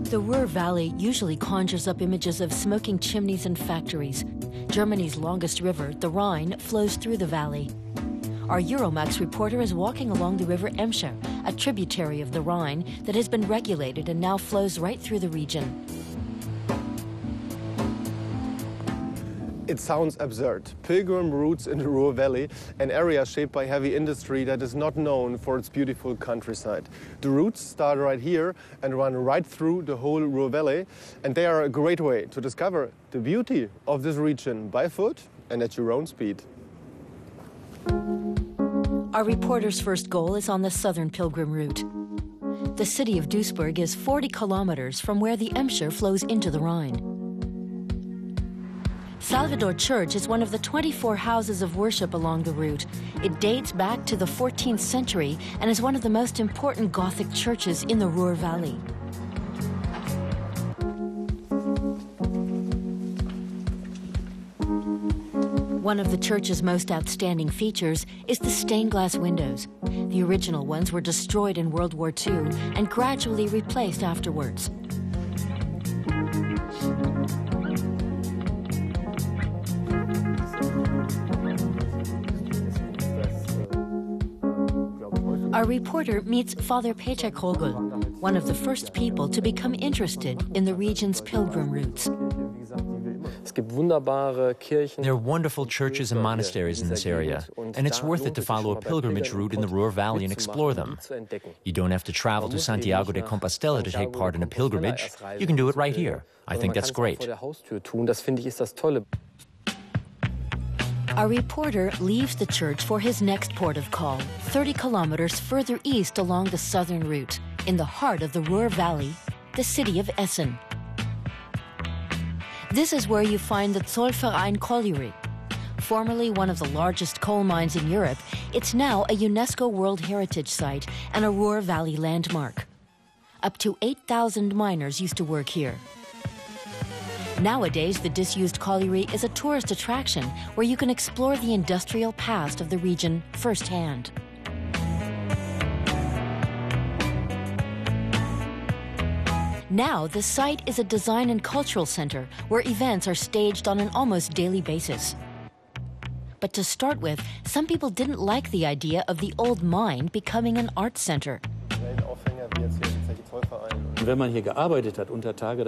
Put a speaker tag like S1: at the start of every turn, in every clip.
S1: The Ruhr Valley usually conjures up images of smoking chimneys and factories. Germany's longest river, the Rhine, flows through the valley. Our Euromaxx reporter is walking along the river Emscher, a tributary of the Rhine that has been regulated and now flows right through the region.
S2: It sounds absurd. Pilgrim routes in the Ruhr Valley, an area shaped by heavy industry that is not known for its beautiful countryside. The routes start right here and run right through the whole Ruhr Valley, and they are a great way to discover the beauty of this region by foot and at your own speed.
S1: Our reporter's first goal is on the southern pilgrim route. The city of Duisburg is 40 kilometers from where the Emscher flows into the Rhine. Salvador Church is one of the 24 houses of worship along the route. It dates back to the 14th century and is one of the most important Gothic churches in the Ruhr Valley. One of the church's most outstanding features is the stained glass windows. The original ones were destroyed in World War II and gradually replaced afterwards. Our reporter meets Father Hape Kerkeling, one of the first people to become interested in the region's pilgrim routes.
S3: There are wonderful churches and monasteries in this area, and it's worth it to follow a pilgrimage route in the Ruhr Valley and explore them. You don't have to travel to Santiago de Compostela to take part in a pilgrimage. You can do it right here. I think that's great.
S1: Our reporter leaves the church for his next port of call, 30 kilometers further east along the southern route, in the heart of the Ruhr Valley, the city of Essen. This is where you find the Zollverein Colliery. Formerly one of the largest coal mines in Europe, it's now a UNESCO World Heritage Site and a Ruhr Valley landmark. Up to 8,000 miners used to work here. Nowadays, the disused colliery is a tourist attraction where you can explore the industrial past of the region firsthand. Now, the site is a design and cultural center where events are staged on an almost daily basis. But to start with, some people didn't like the idea of the old mine becoming an arts center.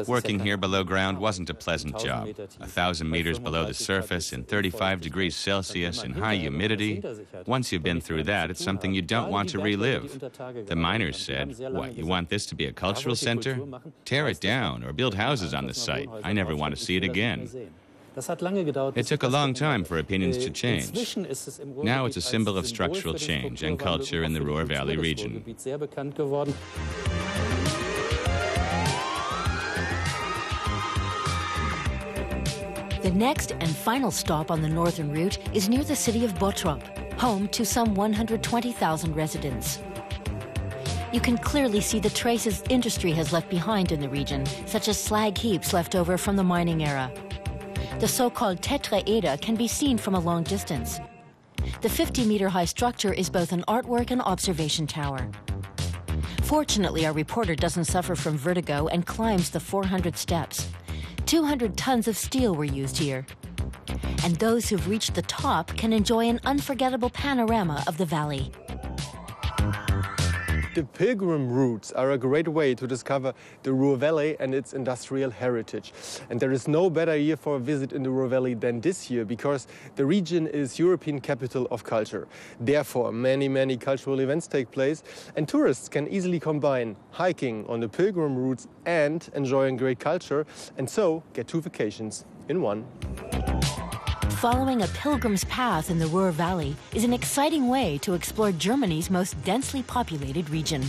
S4: Working here below ground wasn't a pleasant job. 1,000 meters below the surface in 35 degrees Celsius in high humidity. Once you've been through that, it's something you don't want to relive. The miners said, "What, you want this to be a cultural center? Tear it down or build houses on the site. I never want to see it again." It took a long time for opinions to change. Now it's a symbol of structural change and culture in the Ruhr Valley region.
S1: The next and final stop on the northern route is near the city of Bottrop, home to some 120,000 residents. You can clearly see the traces industry has left behind in the region, such as slag heaps left over from the mining era. The so-called tetraeder can be seen from a long distance. The 50-meter-high structure is both an artwork and observation tower. Fortunately, our reporter doesn't suffer from vertigo and climbs the 400 steps. 200 tons of steel were used here. And those who've reached the top can enjoy an unforgettable panorama of the valley.
S2: The pilgrim routes are a great way to discover the Ruhr Valley and its industrial heritage. And there is no better year for a visit in the Ruhr Valley than this year, because the region is European capital of culture. Therefore, many cultural events take place, and tourists can easily combine hiking on the pilgrim routes and enjoying great culture, and so get 2 vacations in one.
S1: Following a pilgrim's path in the Ruhr Valley is an exciting way to explore Germany's most densely populated region.